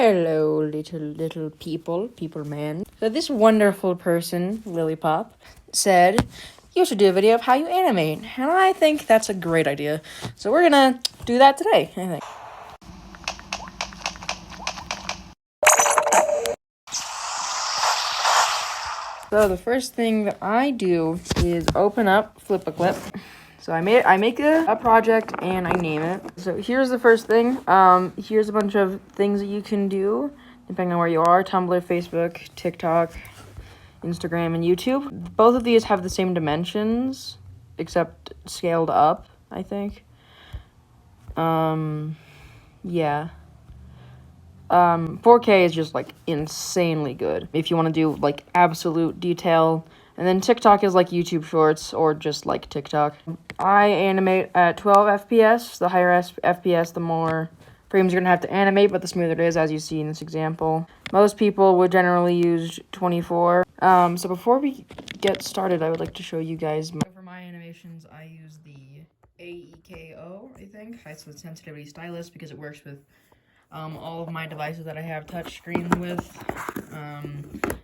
Hello, little people man. So this wonderful person, Lily Pop, said you should do a video of how you animate, and I think that's a great idea. So we're gonna do that today, I think. So the first thing that I do is open up Flip a Clip. So I make a project and I name it. So here's the first thing. Here's a bunch of things that you can do depending on where you are: Tumblr, Facebook, TikTok, Instagram, and YouTube. Both of these have the same dimensions, except scaled up, I think. Yeah. 4K is just, like, insanely good if you want to do, like, absolute detail. And then TikTok is like YouTube Shorts, or just like TikTok. I animate at 12 FPS. The higher FPS, the more frames you're going to have to animate, but the smoother it is, as you see in this example. Most people would generally use 24. So before we get started, I would like to show you guys. For my animations, I use the AAAAAAmination, I think, high sensitivity stylus, because it works with all of my devices that I have touch screens with.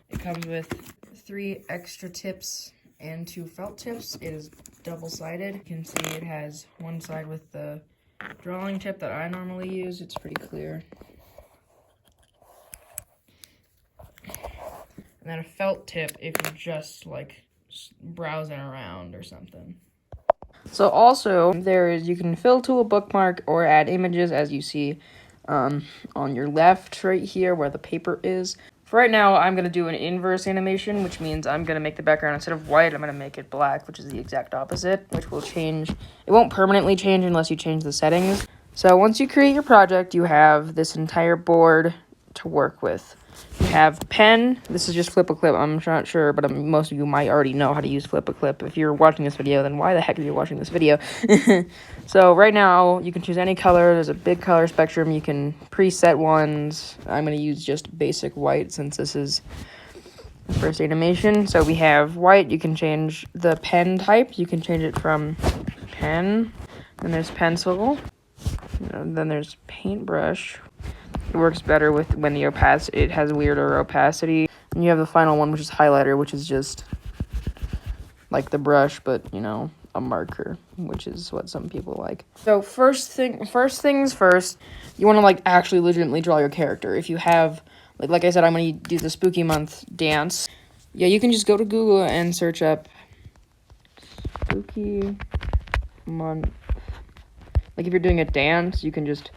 It comes with 3 extra tips and 2 felt tips. It is double-sided. You can see it has one side with the drawing tip that I normally use. It's pretty clear. And then a felt tip if you're just, like, browsing around or something. So also, you can fill to a bookmark or add images, as you see on your left right here where the paper is. For right now, I'm going to do an inverse animation, which means I'm going to make the background, instead of white, I'm going to make it black, which is the exact opposite, which will change. It won't permanently change unless you change the settings. So once you create your project, you have this entire board to work with. You have pen. This is just Flip a Clip. I'm not sure, but most of you might already know how to use Flip a Clip. If you're watching this video, then why the heck are you watching this video? So right now, you can choose any color. There's a big color spectrum. You can preset ones. I'm going to use just basic white since this is the first animation. So we have white. You can change the pen type. You can change it from pen. Then there's pencil. And then there's paintbrush. It works better with when the opacity, it has weirder opacity. And you have the final one, which is highlighter, which is just like the brush, but, you know, a marker, which is what some people like. So first things first, you want to, like, actually legitimately draw your character. If you have, like I said, I'm going to do the Spooky Month dance. Yeah, you can just go to Google and search up Spooky Month. Like, if you're doing a dance, you can just...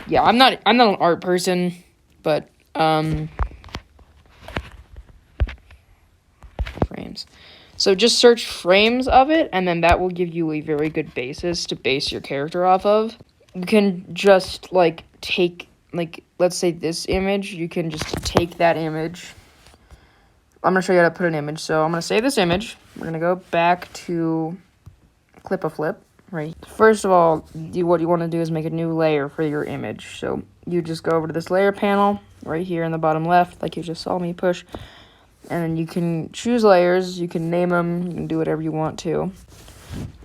Yeah, I'm not an art person, but, frames. So just search frames of it, and then that will give you a very good basis to base your character off of. You can just, like, take, like, let's say this image, you can just take that image. I'm going to show you how to put an image. So I'm going to save this image. We're going to go back to Clip a Flip. Right. First of all, what you want to do is make a new layer for your image. So you just go over to this layer panel right here in the bottom left, like you just saw me push. And then you can choose layers. You can name them. You can do whatever you want to.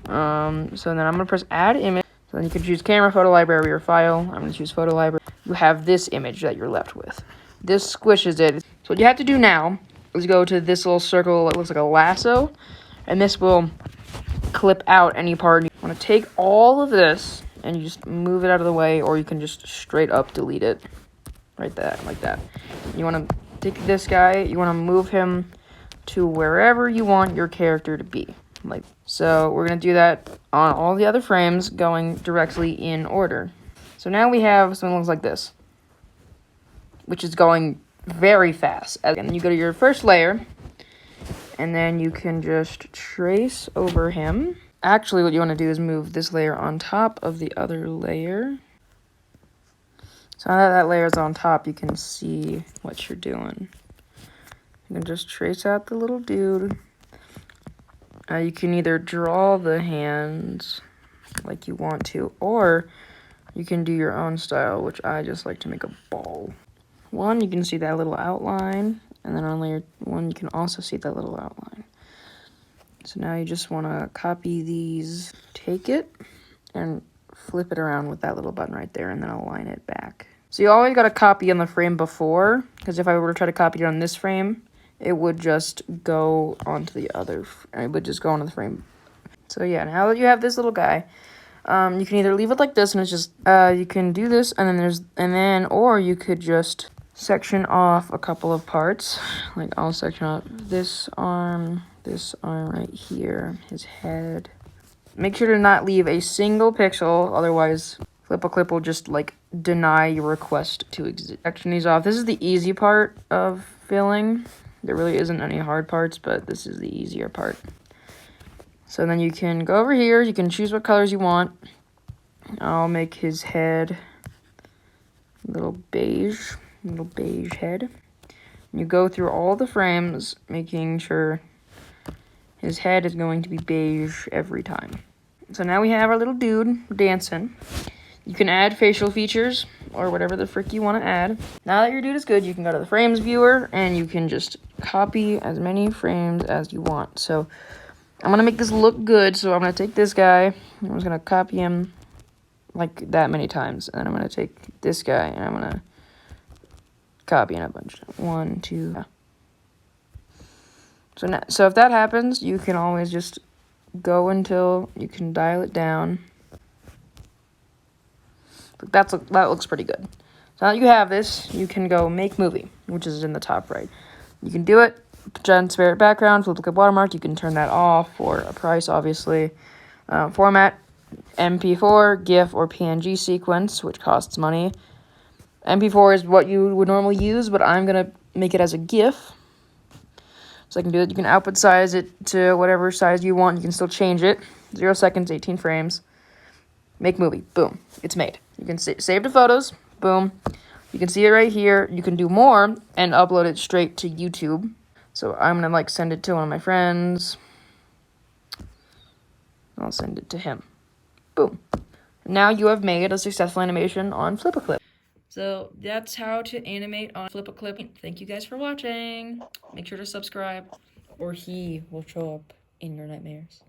So then I'm going to press Add Image. So then you can choose Camera, Photo Library, or File. I'm going to choose Photo Library. You have this image that you're left with. This squishes it. So what you have to do now is go to this little circle that looks like a lasso. And this will clip out any part. You want to take all of this and you just move it out of the way, or you can just straight up delete it right there, like that. You want to take this guy, you want to move him to wherever you want your character to be. Like so, we're going to do that on all the other frames, going directly in order. So now we have something that looks like this, which is going very fast. And you go to your first layer, and then you can just trace over him. Actually, what you want to do is move this layer on top of the other layer. So now that that layer is on top, you can see what you're doing. You can just trace out the little dude. You can either draw the hands like you want to, or you can do your own style, which I just like to make a ball. One, you can see that little outline. And then on layer 1, you can also see that little outline. So now you just want to copy these, take it, and flip it around with that little button right there, and then align it back. So you always got to copy on the frame before, because if I were to try to copy it on this frame, it would just go onto the other, it would just go onto the frame. So yeah, now that you have this little guy, you can either leave it like this and it's just, you can do this or you could just section off a couple of parts. Like I'll section off this arm right here, his head. Make sure to not leave a single pixel, otherwise Flip-A-Clip will just like deny your request to exist. Section these off. This is the easy part of filling. There really isn't any hard parts, but this is the easier part. So then you can go over here, you can choose what colors you want. I'll make his head a little beige head. You go through all the frames, making sure his head is going to be beige every time. So now we have our little dude dancing. You can add facial features or whatever the frick you want to add. Now that your dude is good, you can go to the frames viewer and you can just copy as many frames as you want. So I'm going to make this look good, so I'm going to take this guy, I'm just going to copy him like that many times, and then I'm going to take this guy, and I'm going to copy in a bunch. 1, 2, yeah. So if that happens, you can always just go until you can dial it down. But that looks pretty good. So now that you have this, you can go make movie, which is in the top right. You can do it. Transparent background, Flip-A-Clip watermark, you can turn that off for a price, obviously. Format, MP4, GIF, or PNG sequence, which costs money. MP4 is what you would normally use, but I'm going to make it as a GIF. So I can do it. You can output size it to whatever size you want. You can still change it. 0 seconds, 18 frames. Make movie. Boom. It's made. You can save the photos. Boom. You can see it right here. You can do more and upload it straight to YouTube. So I'm going to send it to one of my friends. I'll send it to him. Boom. Now you have made a successful animation on Flip-A-Clip. So that's how to animate on Flip-A-Clip. Thank you guys for watching. Make sure to subscribe or he will show up in your nightmares.